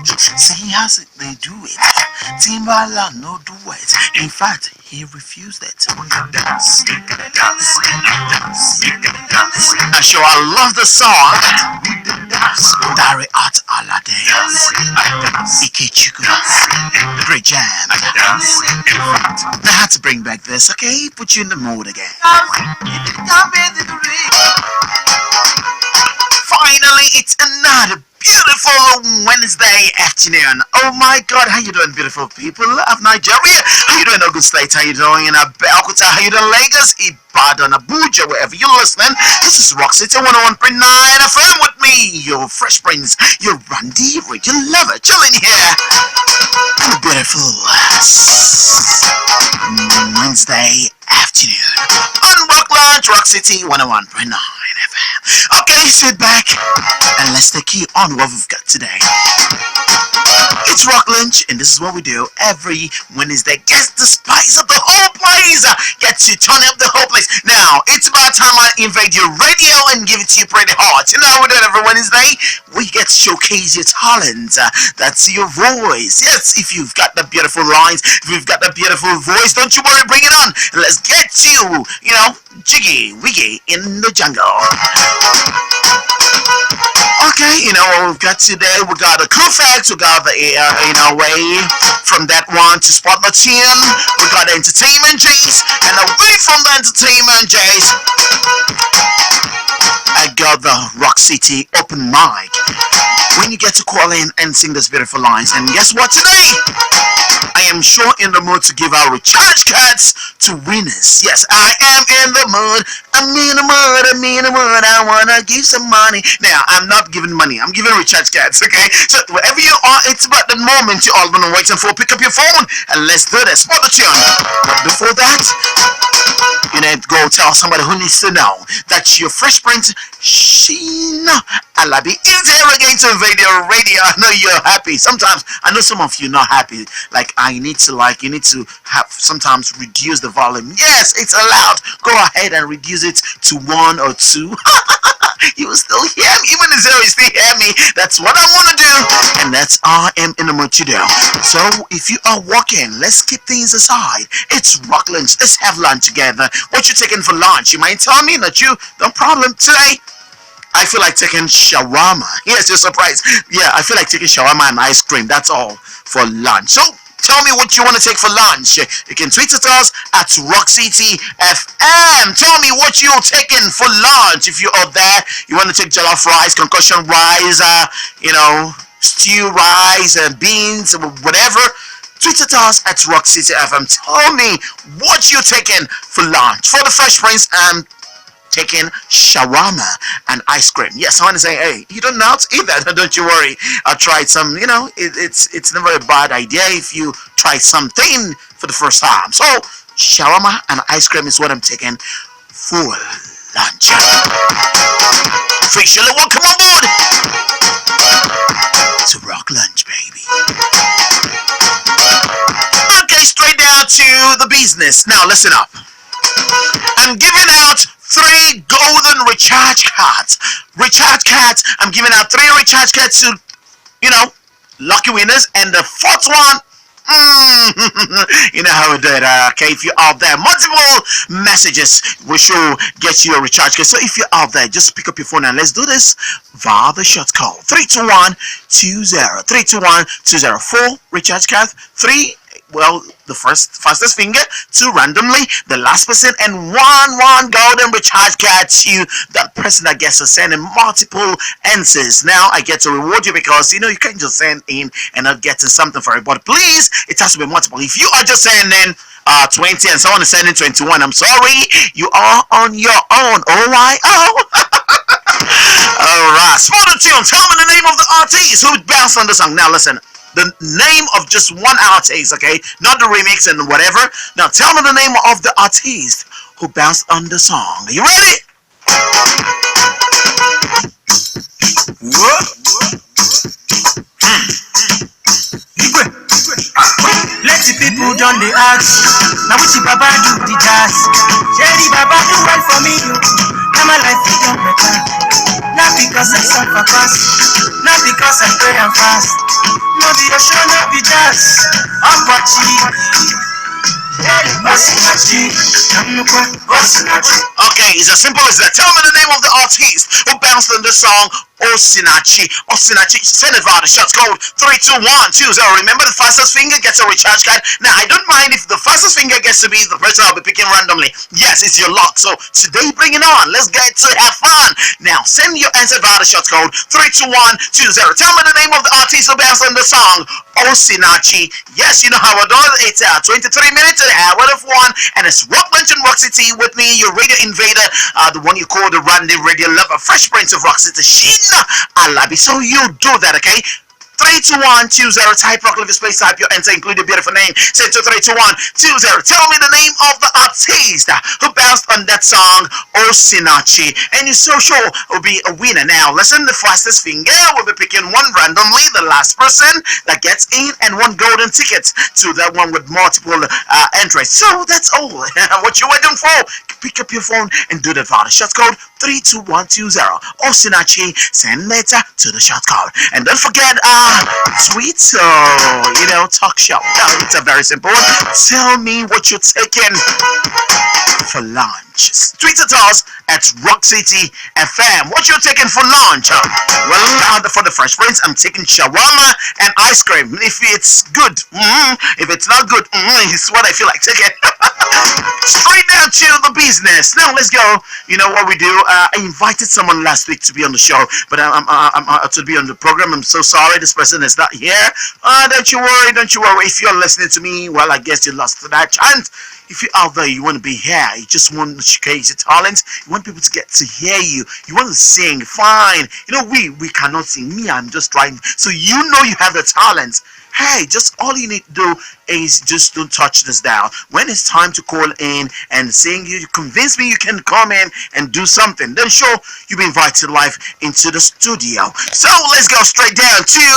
See how they do it. Timbala no do it. In fact, he refused it. Dance, dance, dance, dance. I sure I love the song. Dari at Alade. Ikechuku. Great jam. I had to bring back this, okay? Put you in the mood again. Finally, it's another beautiful Wednesday afternoon. Oh my God, how you doing, beautiful people of Nigeria? How you doing, Ogun State? How you doing in Abeokuta? How you doing, Lagos, Ibadan, Abuja, wherever you're listening? This is Rock City 101.9 FM with me, your Fresh Prince, your Randy Radio Lover, chilling here on a beautiful Wednesday afternoon on Rock City 101.9 FM. Okay, sit back and let's take you on what we've got today. It's Rock Lunch, and this is what we do every Wednesday. Gets the spice of the whole place. Gets you turn up the whole place. Now, it's about time I invade your radio and give it to you pretty hard. You know how we do it every Wednesday? We get to showcase your talent. That's your voice. Yes, if you've got the beautiful lines, if you've got the beautiful voice, don't you worry, bring it on. Let's get you, jiggy, wiggy in the jungle. Okay, you know what we've got today. We got the cool facts. We got the way from that one to spot the tune. We got the entertainment J's, and away from the entertainment J's, I got the Rock City open mic. When you get to call in and sing those beautiful lines, and guess what today? I am sure in the mood to give out recharge cards to winners. Yes, I am in the mood. I'm in the mood. I wanna give some money. Now, I'm not giving money. I'm giving recharge cards, okay? So, wherever you are, it's about the moment you're all been waiting for. Pick up your phone and let's do this. Spot the tune. But before that, you need to go tell somebody who needs to know that your Fresh Prince, Sina, Alabi is here again to invade your radio. I know you're happy. Sometimes, I know some of you not happy. You need to have sometimes reduce the volume. Yes, it's allowed. Go ahead and reduce it to 1 or 2. You will still hear me. Even the zero, you still hear me. That's what I want to do. And that's all I am in the mood to do. So if you are walking, let's keep things aside. It's Rock Lunch. Let's have lunch together. What you taking for lunch? You might tell me that you, no problem. Today, I feel like taking shawarma. Yes, you're surprised. Yeah, I feel like taking shawarma and ice cream. That's all for lunch. So tell me what you want to take for lunch. You can tweet at us at Rock City FM. Tell me what you're taking for lunch. If you're out there, you want to take jollof rice, concussion rice, stew rice, beans, whatever. Tweet at us at Rock City FM. Tell me what you're taking for lunch. For the Fresh Prince, taking shawarma and ice cream. Yes, I want to say, hey, you don't know how to eat that. Don't you worry. I tried some, it's never a bad idea if you try something for the first time. So, shawarma and ice cream is what I'm taking for lunch. Officially, welcome aboard to Rock Lunch, baby. Okay, straight down to the business. Now, listen up. I'm giving out 3 golden recharge cards. I'm giving out 3 recharge cards to, lucky winners. And the 4th one, you know how we do it. Okay, if you're out there, multiple messages will show get you a recharge card. So if you're out there, just pick up your phone and let's do this via the short call. 32120. 32120. 4 recharge cards. 3. Well, the fastest finger, 2 randomly, the last person, and one golden recharge card to that person that gets to send in multiple answers. Now, I get to reward you because, you can't just send in and not getting something for it. But please, it has to be multiple. If you are just sending 20 and someone is sending 21, I'm sorry, you are on your own. OYO. Alright, spot the tune. Tell me the name of the artist who bounced on the song. Now, listen. The name of just one artist, okay? Not the remix and whatever. Now, tell me the name of the artist who bounced on the song. Are you ready? Let the people done the ask. Now which Baba do the jazz? Jerry Baba do well for me. Now my life is done better. Not because I suffer fast, not because I pray and fast. No be a show, no be jazz. I'm watching. Okay, it's as simple as that. Tell me the name of the artist who bounced on the song Osinachi. Osinachi. Send it via the shots code 32120. Remember, the fastest finger gets a recharge card. Now, I don't mind if the fastest finger gets to be the person I'll be picking randomly. Yes, it's your luck. So today, bring it on. Let's get to have fun. Now, send your answer via the shots code 32120. Tell me the name of the artist who bounced on the song Osinachi. Yes, you know how I do it. It's 23 minutes to the hour of one, and it's Rock Lunch and Rock City with me, your radio invader, the one you call the random radio lover, Fresh Prince of Rock City, Sina, Alabi. So you do that, okay? 32120. Type Rock Live Space, type your answer, include your beautiful name. Send to 32120. Tell me the name of the artist who bounced on that song, Osinachi. And you're so sure will be a winner. Now, listen, the fastest finger will be picking one randomly, the last person that gets in, and one golden ticket to that one with multiple entries. So that's all. What you waiting for? Pick up your phone and do the via shot code 32120. Osinachi, send letter to the shot code. And don't forget, tweet, talk show. It's a very simple one. Tell me what you're taking for lunch. Tweet at us at Rock City FM. What you're taking for lunch? Well, for the Fresh Prince, I'm taking shawarma and ice cream. If it's good, if it's not good, it's what I feel like taking. Straight down to the business. Now let's go. You know what we do? I invited someone last week to be on the show, but I'm to be on the program. I'm so sorry. This person is not here. Don't you worry. Don't you worry. If you're listening to me, well, I guess you lost that chance. If you're out there, you want to be here. You just want to showcase your talent. You want people to get to hear you. You want to sing. Fine. You know, we cannot sing. Me, I'm just trying. So you know you have the talent. Hey, just all you need to do is just don't touch this dial. When it's time to call in and sing, you convince me you can come in and do something. Then sure, you'll be invited live into the studio. So let's go straight down to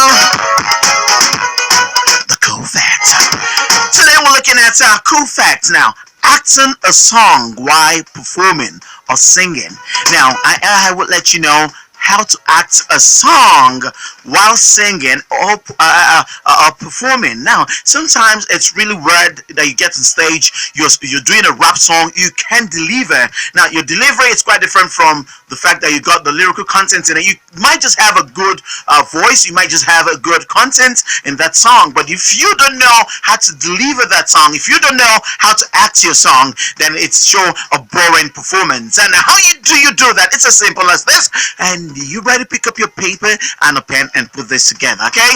the cool facts. Today we're looking at cool facts now. Acting a song while performing or singing. Now, I would let you know how to act a song while singing or performing. Now, sometimes it's really weird that you get on stage, you're doing a rap song, you can't deliver. Now, your delivery is quite different from the fact that you got the lyrical content in it. You might just have a good voice, you might just have a good content in that song, but if you don't know how to deliver that song, if you don't know how to act your song, then it's sure a boring performance. And how do you do that? It's as simple as this. And you better pick up your paper and a pen and put this together, okay?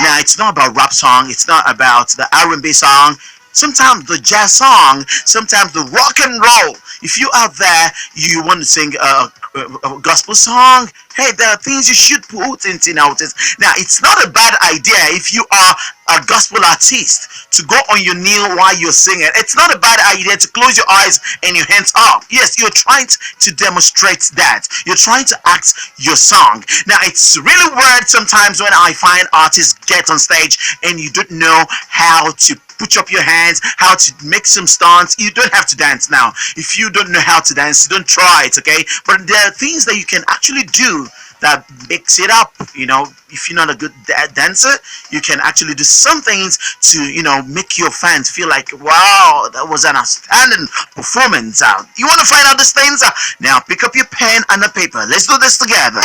Now, it's not about rap song, it's not about the R&B song, sometimes the jazz song, sometimes the rock and roll. If you out there, you want to sing a gospel song, hey, there are things you should put into notice. Now, it's not a bad idea if you are a gospel artist to go on your knee while you're singing. It's not a bad idea to close your eyes and your hands up. Yes, you're trying to demonstrate that. You're trying to act your song. Now, it's really weird sometimes when I find artists get on stage and you don't know how to put up your hands, how to make some stunts. You don't have to dance now. If you don't know how to dance, don't try it, okay? But there are things that you can actually do that makes it up. You know, if you're not a good dancer, you can actually do some things to, make your fans feel like, wow, that was an outstanding performance. You want to find out these things? Now pick up your pen and a paper. Let's do this together.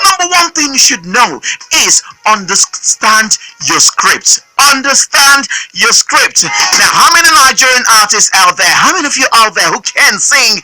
Number one thing you should know is understand your script. Understand your script. Now, how many Nigerian artists out there, how many of you out there who can sing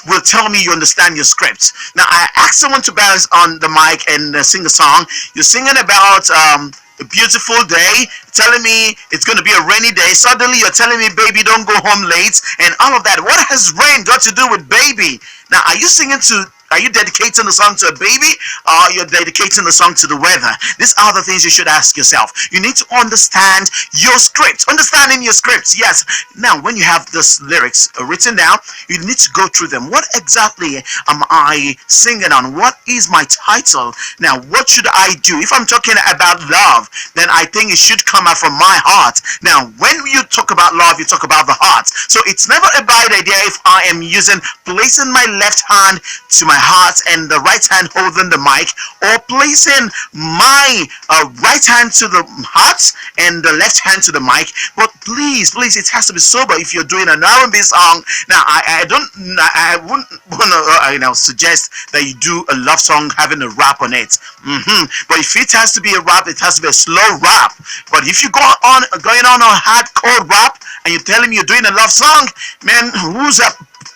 will tell me you understand your script? Now, I asked someone to bounce on the mic and sing a song. You're singing about a beautiful day, telling me it's going to be a rainy day. Suddenly you're telling me, baby, don't go home late, and all of that. What has rain got to do with baby? Now, are you singing to Are you dedicating the song to a baby, or you're dedicating the song to the weather? These are the things you should ask yourself. You need to understand your script. Understanding your scripts, yes. Now, when you have this lyrics written down, you need to go through them. What exactly am I singing on? What is my title? Now, what should I do? If I'm talking about love, then I think it should come out from my heart. Now, when you talk about love, you talk about the heart. So it's never a bad idea if I am placing my left hand to my heart and the right hand holding the mic, or placing my right hand to the heart and the left hand to the mic. But please, it has to be sober if you're doing an R&B song. Now, I wouldn't want to suggest that you do a love song having a rap on it. But if it has to be a rap, it has to be a slow rap. But if you going on a hardcore rap and you're telling me you're doing a love song, man, whose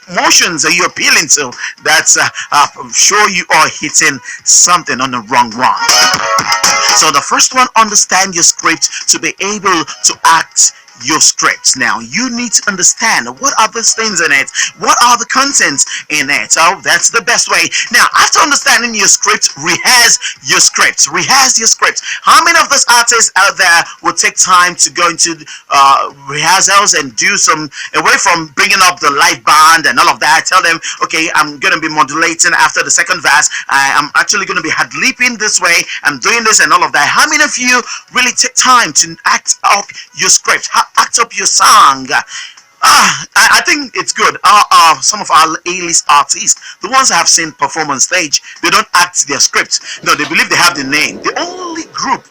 emotions are you appealing to? That's I'm sure you are hitting something on the wrong one. So the first one, understand your script to be able to act your script. Now, you need to understand what are the things in it, what are the contents in it. Oh, that's the best way. Now, after understanding your script, rehearse your script. Rehearse your script. How many of those artists out there will take time to go into rehearsals and do some, away from bringing up the live band and all of that, tell them, okay, I'm going to be modulating after the second verse, I'm actually going to be ad-libbing this way, I'm doing this and all of that. How many of you really take time to act up your script? Act up your song. I think it's good. Some of our A-list artists, the ones I have seen perform on stage, they don't act their script. No, they believe they have the name. The only group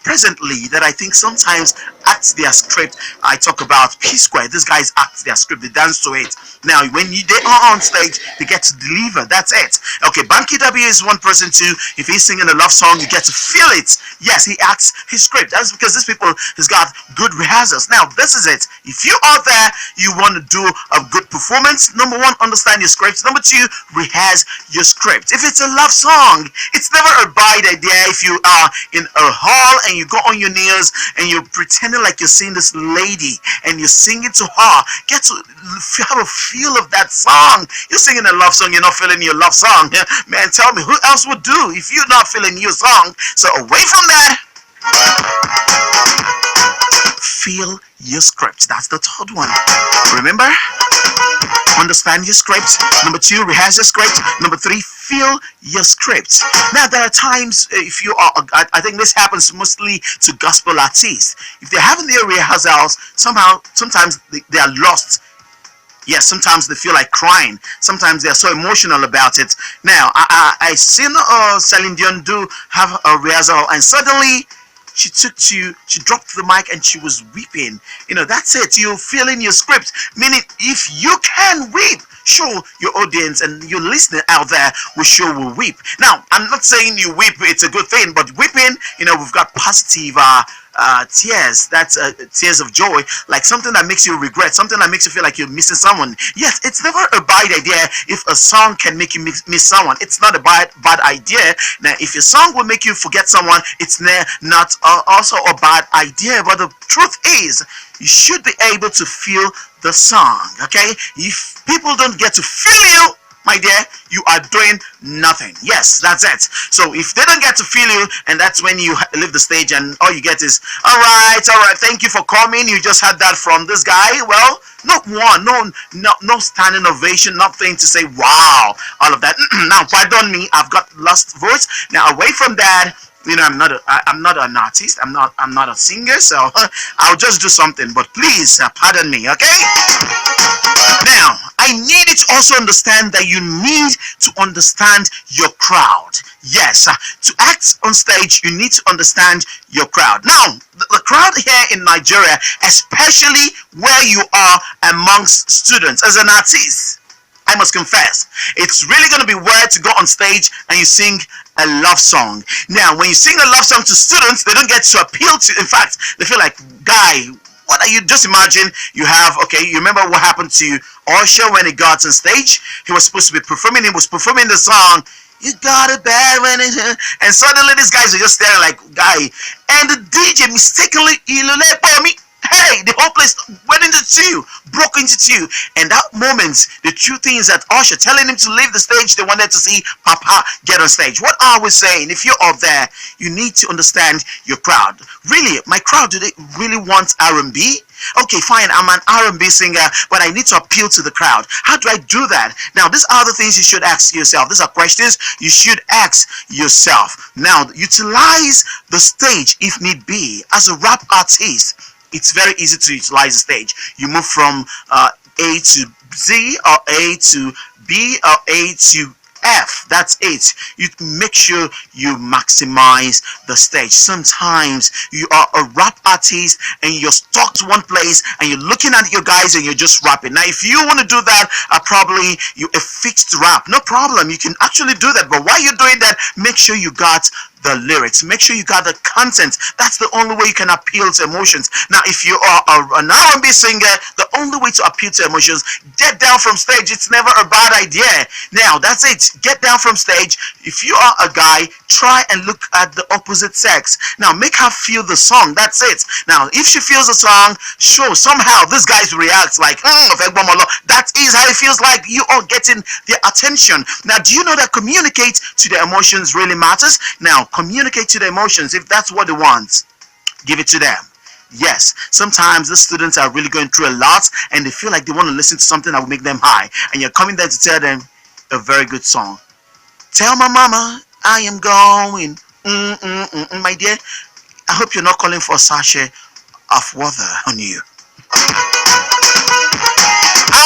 presently that I think sometimes acts their script, I talk about P Square. These guys act their script, they dance to it. Now, when they are on stage, they get to deliver. That's it. Okay, Banky W is one person too. If he's singing a love song, you get to feel it. Yes, he acts his script. That's because these people has got good rehearsals. Now, this is it. If you are there, you want to do a good performance. Number one, understand your script. Number two, rehearse your script. If it's a love song, it's never a bad idea if you are in a hall and you go on your knees and you're pretending like you're seeing this lady and you're singing to her. Get to have a feel of that song. You're singing a love song, you're not feeling your love song. Man, tell me, who else would do if you're not feeling your song? So away from that, feel your script. That's the third one. Remember? Understand your script. Number two, rehearse your script. Number three, feel your script. Now, there are times if you are, I think this happens mostly to gospel artists. If they're having their rehearsals, sometimes they are lost. Yes, sometimes they feel like crying. Sometimes they are so emotional about it. Now, I seen Celine Dion do have a rehearsal, and suddenly she dropped the mic and she was weeping. That's it. You're feeling your script. Meaning, if you can weep, sure, your audience and your listener out there will weep. Now, I'm not saying you weep, it's a good thing, but weeping, we've got positive tears. That's tears of joy, like something that makes you regret, something that makes you feel like you're missing someone. Yes, it's never a bad idea if a song can make you miss someone. It's not a bad idea. Now, if your song will make you forget someone, it's not also a bad idea. But the truth is, you should be able to feel the song. Okay, if people don't get to feel you, my dear, you are doing nothing. Yes, that's it. So if they don't get to feel you, and that's when you leave the stage and all you get is, all right, thank you for coming. You just had that from this guy. Well, no standing ovation, nothing to say, wow, all of that. Now, pardon me, I've got lost voice. Now, away from that, I'm not an artist. I'm not a singer, so I'll just do something. But please, pardon me, okay? Now, I need you to also understand that you need to understand your crowd. Yes, to act on stage, you need to understand your crowd. Now, the crowd here in Nigeria, especially where you are amongst students as an artist, I must confess, it's really going to be weird to go on stage and you sing a love song. Now, when you sing a love song to students, they don't get to appeal to. In fact, they feel like, guy, what are you? Just imagine you remember what happened to Usher when he got on stage? He was supposed to be performing. He was performing the song, you got it bad when it, and suddenly these guys are just staring like, guy, and the DJ mistakenly, Hey, the whole place went into two, broke into two. And that moment, the true thing is that Usher telling him to leave the stage, they wanted to see Papa get on stage. What are we saying? If you're up there, you need to understand your crowd. Really, my crowd, do they really want R&B? Okay, fine, I'm an R&B singer, but I need to appeal to the crowd. How do I do that? Now, these are the things you should ask yourself. These are questions you should ask yourself. Now, utilize the stage if need be. As a rap artist, it's very easy to utilize the stage. You move from A to Z, or A to B, or A to F. That's it. You make sure you maximize the stage. Sometimes you are a rap artist and you're stuck to one place and you're looking at your guys and you're just rapping. Now, if you want to do that, probably you a fixed rap. No problem. You can actually do that. But while you're doing that, make sure you got the lyrics. Make sure you got the content. That's the only way you can appeal to emotions. Now, if you are an R&B singer, the only way to appeal to emotions, get down from stage. It's never a bad idea. Now, that's it. Get down from stage. If you are a guy, try and look at the opposite sex. Now, make her feel the song. That's it. Now, if she feels the song, sure, somehow this guy reacts like, that is how it feels like you are getting their attention. Now, do you know that communicate to the emotions really matters? Now, communicate to the emotions. If that's what they want, give it to them. Yes, sometimes the students are really going through a lot and they feel like they want to listen to something that will make them high, and you're coming there to tell them a very good song. Tell my mama I am going. My dear, I hope you're not calling for a sachet of water on you.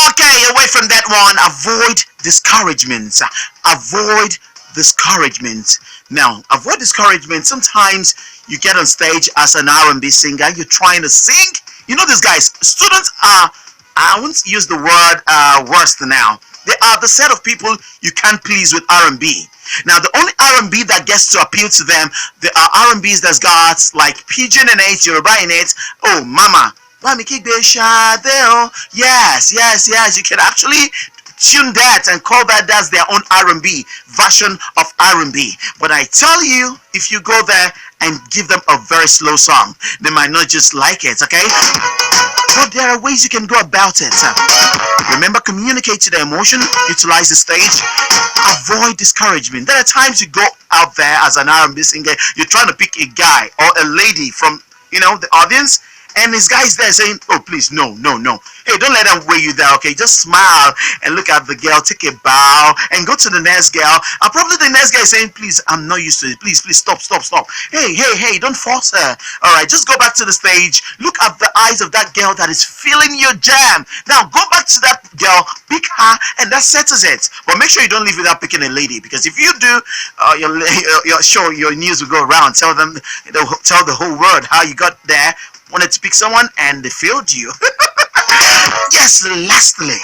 Okay, away from that one, avoid discouragements. Avoid discouragement. Now, avoid discouragement. Sometimes you get on stage as an R&B singer, you're trying to sing. You know these guys, students are, I won't use the word worst now. They are the set of people you can't please with R&B. Now, the only R&B that gets to appeal to them, there are R&Bs that's got like Pidgin in it, Yoruba in it. Oh, mama. Yes, yes, yes. You can actually tune that and call that's their own R&B version of R&B. But I tell you, if you go there and give them a very slow song, they might not just like it, okay? But there are ways you can go about it. Remember, communicate to the emotion, utilize the stage, avoid discouragement. There are times you go out there as an R&B singer, you're trying to pick a guy or a lady from, the audience, and this guy's there saying, oh, please, no. Hey, don't let them weigh you down, okay? Just smile and look at the girl, take a bow, and go to the next girl. And probably the next guy is saying, please, I'm not used to it. Please, stop. Hey, don't force her. All right, just go back to the stage. Look at the eyes of that girl that is feeling your jam. Now, go back to that girl, pick her, and that settles it. But make sure you don't leave without picking a lady, because if you do, your news will go around. Tell the whole world how you got there, wanted to pick someone, and they failed you. Yes, lastly,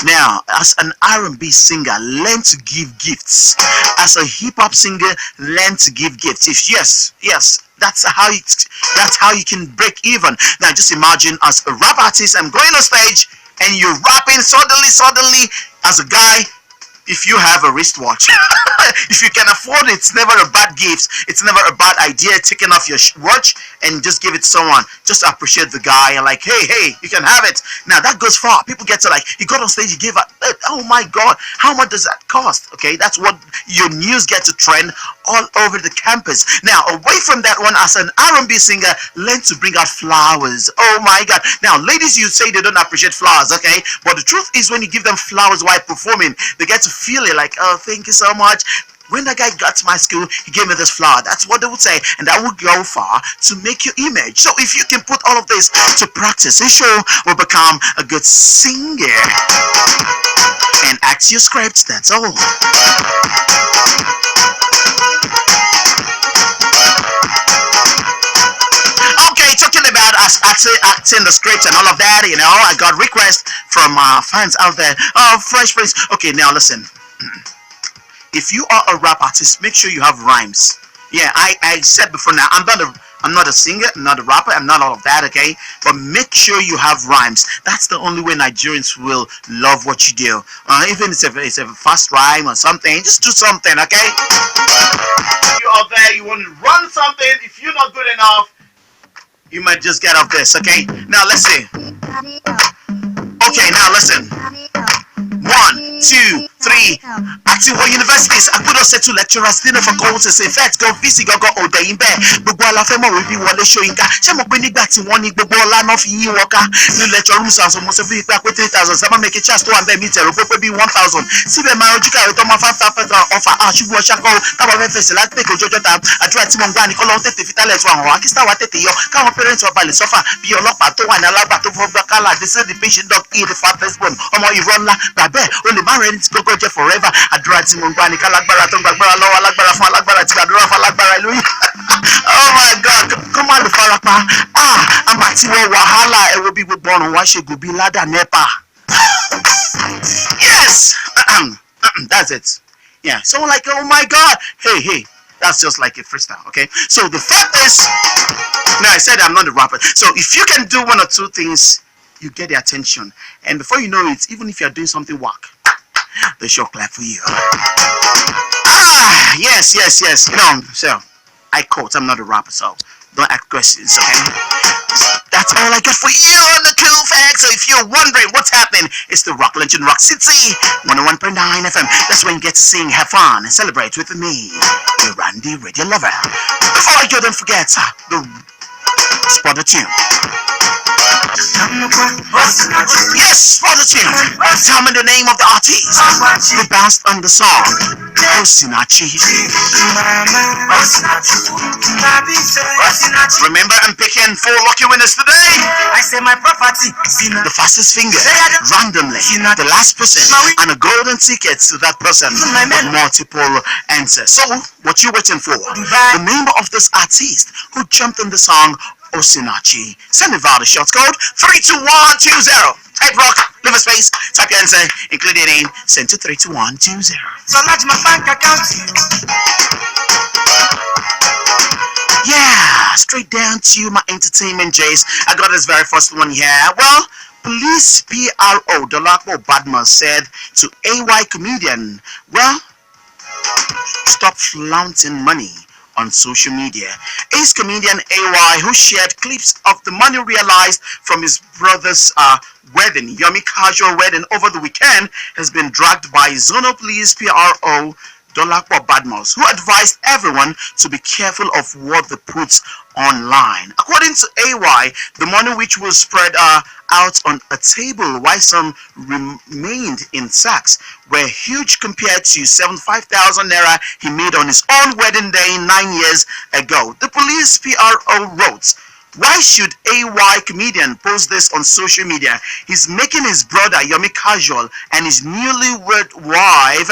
now, as an R&B singer, learn to give gifts. As a hip-hop singer, learn to give gifts. Yes, that's how you can break even. Now, just imagine as a rap artist, I'm going on stage and you're rapping suddenly as a guy. If you have a wristwatch, if you can afford it, it's never a bad gift. It's never a bad idea taking off your watch and just give it to someone. Just to appreciate the guy and like, hey, you can have it. Now that goes far. People get to like, you got on stage, you gave it. Oh my God, how much does that cost? Okay, that's what your news gets to trend all over the campus. Now, away from that one, as an R&B singer, learn to bring out flowers. Oh my God. Now, ladies, you say they don't appreciate flowers, okay? But the truth is, when you give them flowers while performing, they get to feel it like, oh, thank you so much. When that guy got to my school, he gave me this flower. That's what they would say, and that would go far to make your image. So if you can put all of this to practice, you sure will become a good singer. And act your scripts, that's all. Okay, talking about us acting the script and all of that, I got requests from fans out there. Oh, Fresh Prince. Okay, now listen. If you are a rap artist, make sure you have rhymes. Yeah, I said before now, I'm I'm not a singer, I'm not a rapper, I'm not all of that, okay? But make sure you have rhymes. That's the only way Nigerians will love what you do. Even if it's a fast rhyme or something, just do something, okay? You out there, you want to run something, if you're not good enough, you might just get off this, okay? Now let's see. Okay, now listen. 1, 2, 3. Acting for universities, I could have said to lecturers, dinner for courses, in fact, go visit, go Ode in bed. Gbogbo aláfẹ́mọ̀ wí bí Wọlé Ṣóyínká. Ṣé mo pé nígbà tí wọ́n ní gbogbo ọlá náà fi yín wọn ká ní lecture rooms àwọn ọmọ sọ fún yín pé pé 3,000 sábà make a chance tó wà bẹ́ẹ̀ mi tẹ̀rọ pé bí 1,000. Síbẹ̀ máa rojú káyọ̀ tó máa 5,000 ọ̀fà àṣùgbọ́n ṣàkọ́ táwọn fẹ́ fèsì láti tèkè ojọ́jọ́ ta àdúrà tí mo ń gbà ní kọ́lọ́ tètè fitálẹ̀ tó àwọn akísítà wa tètè yọ káwọn parents wa balẹ̀ sọ́fà bí ọlọ́pàá tó wà ní alágbà tó fọ́ kálá they say the patient dog eat the fattest bone ọmọ ìrọ̀ ńlá gbà bẹ́ẹ̀ o lè má rẹ̀ ní tí gbogbo jẹ́ forever àdúrà tí mo ń gbà ní kálágbára tó ń gbàgbára lọ́wọ́ alágbára fún alágbára tí gbàdúrà fún alágbára lóyún. Oh my God, kọ́ máa lè farapa àmà tí wọ́n wàhálà ẹ wo bí gbogbo ọ̀run wá ṣe gòbí ládà nepa. Yes. That's it. Yeah, so like, oh my God, hey, that's just like a freestyle, okay? So the fact is, now I said I'm not a rapper. So if you can do one or two things, you get the attention. And before you know it, even if you're doing something whack, they shall clap for you. Yes. You know, so I quote, I'm not a rapper, so don't ask questions, okay? That's all I got for you on the cool facts. So if you're wondering what's happening, it's the Rock Lunch in Rock City, 101.9 FM. That's when you get to sing, have fun, and celebrate with me, your Randy Radio Lover. Before I go, don't forget the spot the tune. Yes, spot the tune. Tell me the name of the artist who bounced on the song. Osinachi. Remember, I'm picking 4 lucky winners today. I say my property, Sina. The fastest finger, randomly, the last person, and a golden ticket to that person with multiple answers. So, what you waiting for? The name of this artist who jumped on the song Osinachi. Send it via the short code 32120. Type rock, leave a space, type your answer, include your name, send to 32120. So much my bank account. Yeah, straight down to my entertainment Jays. I got this very first one here. Well, police PRO Dolapo Badma said to AY comedian, well, stop flaunting money on social media. Ace comedian AY, who shared clips of the money realized from his brother's wedding, Yomi casual wedding over the weekend, has been dragged by Zonal Police PRO Dolapo Badmos, who advised everyone to be careful of what they put online. According to AY, the money which was spread out on a table while some remained in sacks were huge compared to 75,000 naira he made on his own wedding day 9 years ago. The police PRO wrote, why should AY comedian post this on social media? He's making his brother Yomi Casual and his newlywed wife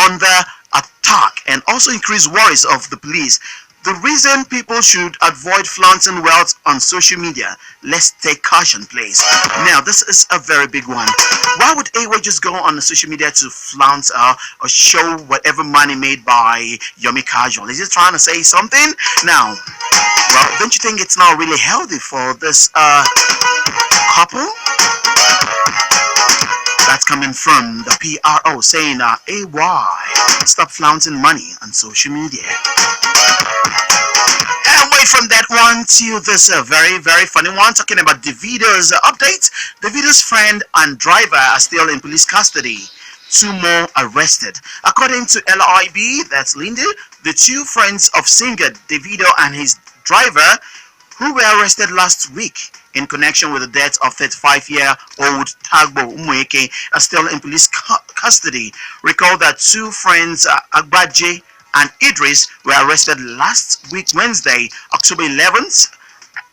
under attack and also increase worries of the police. The reason people should avoid flaunting wealth on social media. Let's take caution, please. Now, this is a very big one. Why would AY just go on the social media to flaunt or show whatever money made by Yomi Casual? Is he trying to say something? Now, well, don't you think it's not really healthy for this couple? That's coming from the PRO saying, AY, stop flaunting money on social media. And away from that one to this very, very funny one, talking about Davido's update. Davido's friend and driver are still in police custody. 2 more arrested. According to LIB, that's Lindy, the 2 friends of singer Davido and his driver, who were arrested last week in connection with the death of 35-year-old Tagbo Umueke, are still in police custody. Recall that 2 friends, Agbaje and Idris, were arrested last week, Wednesday, October 11th,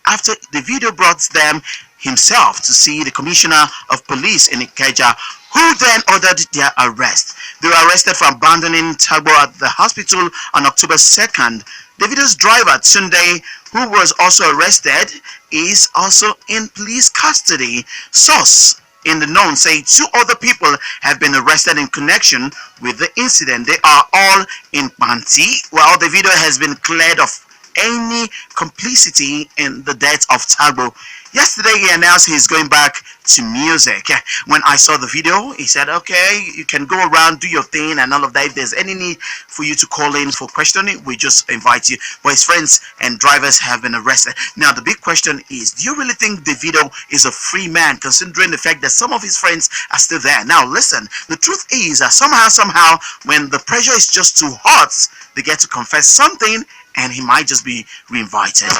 after Davido brought them himself to see the Commissioner of Police in Ikeja, who then ordered their arrest. They were arrested for abandoning Tagbo at the hospital on October 2nd. Davido's driver, Tunde, who was also arrested, is also in police custody. Source in the known say 2 other people have been arrested in connection with the incident. They are all in Panti, while Davido has been cleared of any complicity in the death of Tagbo. Yesterday, he announced he's going back to music. When I saw the video, he said, okay, you can go around, do your thing, and all of that. If there's any need for you to call in for questioning, we just invite you. But his friends and drivers have been arrested. Now, the big question is, do you really think Davido is a free man, considering the fact that some of his friends are still there? Now, listen, the truth is that somehow, when the pressure is just too hot, they get to confess something, and he might just be reinvited.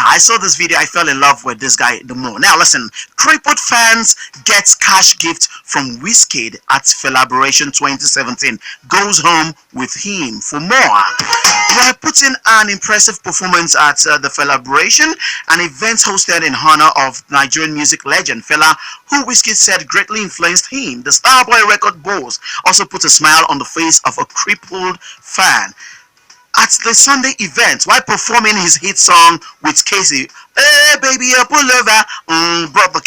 I saw this video. I fell in love with this guy the more. Now listen, crippled fans gets cash gift from Wizkid at Collaboration 2017. Goes home with him for more. While putting an impressive performance at the Collaboration, an event hosted in honor of Nigerian music legend Fela, who Wizkid said greatly influenced him. The Starboy record boss also put a smile on the face of a crippled fan. At the Sunday event, while performing his hit song with Casey, "Hey baby, pull over," brought the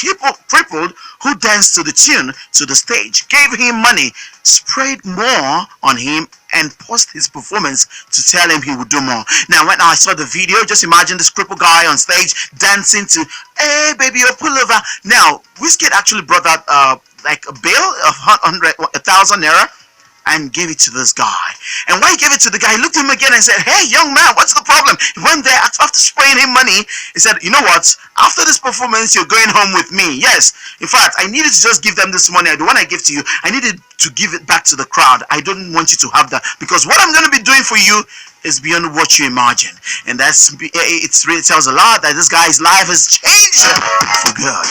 crippled who danced to the tune to the stage, gave him money, sprayed more on him, and paused his performance to tell him he would do more. Now, when I saw the video, just imagine this crippled guy on stage dancing to "Hey baby, pull over." Now, Wizkid actually brought out like a bill of 1,000 naira and gave it to this guy. And when he gave it to the guy, he looked at him again and said, "Hey, young man, what's the problem?" He went there, after spraying him money, he said, "You know what? After this performance, you're going home with me." Yes, in fact, I needed to just give them this money. The one I give to you, I needed to give it back to the crowd. I don't want you to have that, because what I'm going to be doing for you is beyond what you imagine. And it really tells a lot that this guy's life has changed for good.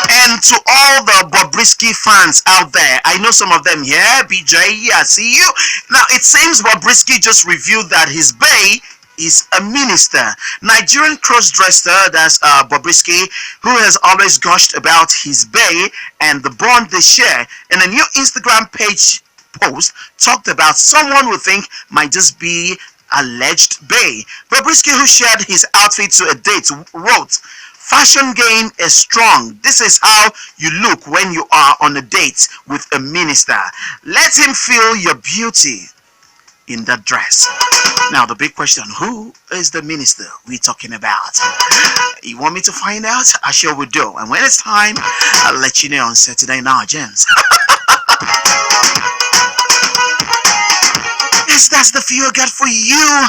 And to all the Bobrisky fans out there, I know some of them here, BJ, I see you. Now, it seems Bobrisky just revealed that his bae is a minister. Nigerian cross-dresser, that's Bobrisky, who has always gushed about his bae and the bond they share. In a new Instagram page post, talked about someone who think might just be alleged bae. Bobrisky, who shared his outfit to a date, wrote, "Fashion game is strong. This is how you look when you are on a date with a minister. Let him feel your beauty in that dress." Now, the big question, who is the minister we're talking about? You want me to find out? I sure will do. And when it's time, I'll let you know on Saturday Night Gems. Yes, that's the feel I got for you.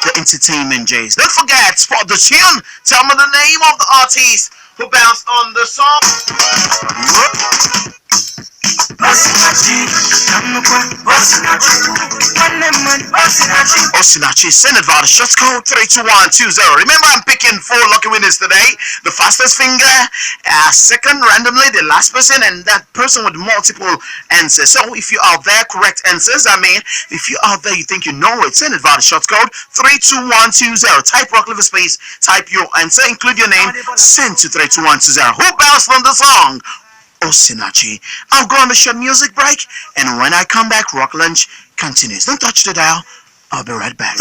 The entertainment Jays. Don't forget, spot the tune. Tell me the name of the artist who bounced on the song. Osinachi, send it via the short code 32120. Remember, I'm picking 4 lucky winners today. The fastest finger, second randomly, the last person, and that person with multiple answers. So if you are there, correct answers, if you are there, you think you know it, send it via the short code 32120. Type Rock Liver Space, type your answer, include your name, send to 32120. Who bounced on the song? Osinachi. I'll go on the short music break, and when I come back, Rock Lunch continues. Don't touch the dial. I'll be right back.